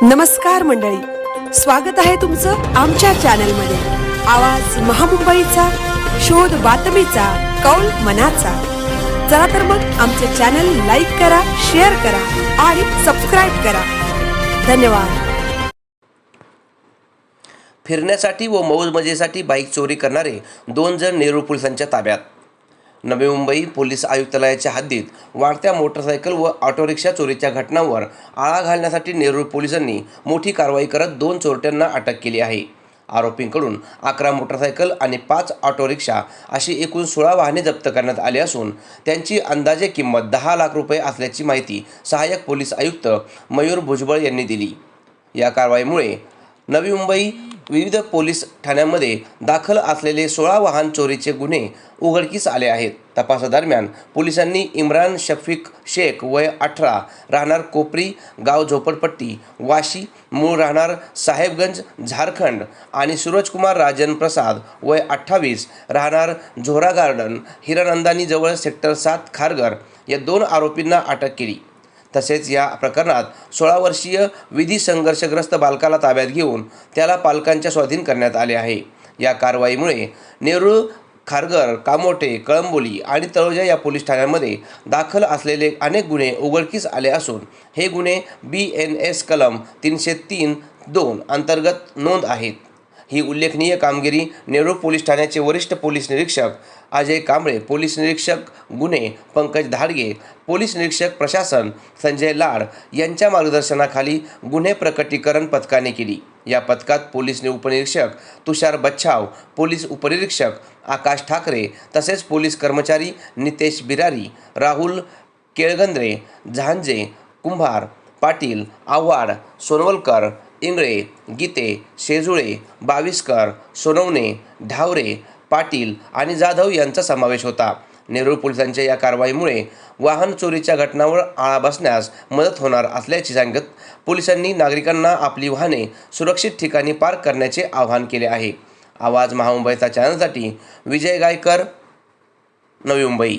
नमस्कार मंडळी, स्वागत आहे तुमचं आमच्या चॅनलमध्ये। आवाज महामुंबईचा, शोध बातमीचा, कौल मनाचा। चला तर मग आमचे चॅनल लाईक करा, शेअर करा आणि सबस्क्राइब करा। धन्यवाद। फिरण्यासाठी व मौज मजेसाठी बाईक चोरी करणारे 2 जण नेरूळ पोलिसांच्या ताब्यात। नवी मुंबई पोलीस आयुक्तालयाच्या हद्दीत वाढत्या मोटरसायकल व ऑटो रिक्षा चोरीच्या घटनांवर आळा घालण्यासाठी नेरूळ पोलिसांनी मोठी कारवाई करत 2 चोरट्यांना अटक केली आहे। आरोपींकडून 11 मोटरसायकल आणि 5 ऑटो रिक्षा अशी एकूण 16 वाहने जप्त करण्यात आली असून त्यांची अंदाजे किंमत 10 लाख रुपये असल्याची माहिती सहाय्यक पोलीस आयुक्त मयूर भुजबळ यांनी दिली। या कारवाईमुळे नवी मुंबई विविध पोलीस ठाण्यांमध्ये दाखल असलेले 16 वाहन चोरीचे गुन्हे उघडकीस आले आहेत। तपासादरम्यान पोलिसांनी इम्रान शफीक शेख वय 18 राहणार कोपरी गाव झोपडपट्टी वाशी मूळ राहणार साहेबगंज झारखंड आणि सूरजकुमार राजन प्रसाद वय 28 राहणार झोरा गार्डन हिरानंदानी जवळ सेक्टर 7 खारघर या 2 आरोपींना अटक केली। तसेच या प्रकरणात 16 वर्षीय विधी संघर्षग्रस्त बालकाला ताब्यात घेऊन त्याला पालकांच्या स्वाधीन करण्यात आले आहे। या कारवाईमुळे नेरूळ, खारघर, कामोठे, कळंबोली आणि तळोजा या पोलीस ठाण्यांमध्ये दाखल असलेले अनेक गुन्हे उघडकीस आले असून हे गुन्हे BNS कलम 303(2) अंतर्गत नोंद आहेत। ही उल्लेखनीय कामगिरी नेरूळ पोलीस ठाण्याचे वरिष्ठ पोलीस निरीक्षक अजय कांबळे, पोलीस निरीक्षक गुन्हे पंकज धाडगे, पोलीस निरीक्षक प्रशासन संजय लाड यांच्या मार्गदर्शनाखाली गुन्हे प्रकटीकरण पथकाने केली। या पथकात पोलीस उपनिरीक्षक तुषार बच्छाव, पोलीस उपनिरीक्षक आकाश ठाकरे तसेच पोलीस कर्मचारी नितेश बिरारी, राहुल केळगंद्रे, झांजे, कुंभार, पाटील, आव्हाड, सोनवलकर, इंगळे, गीते, शेजुळे, बाविस्कर, सोनवणे, ढावरे, पाटील आणि जाधव यांचा समावेश होता। नेरूळ पोलिसांच्या या कारवाईमुळे वाहन चोरीच्या घटनांवर आळा बसण्यास मदत होणार असल्याचे सांगत पोलिसांनी नागरिकांना आपली वाहने सुरक्षित ठिकाणी पार्क करण्याचे आवाहन केले आहे। आवाज महामुंबईचा चॅनलसाठी विजय गायकर, नवी मुंबई।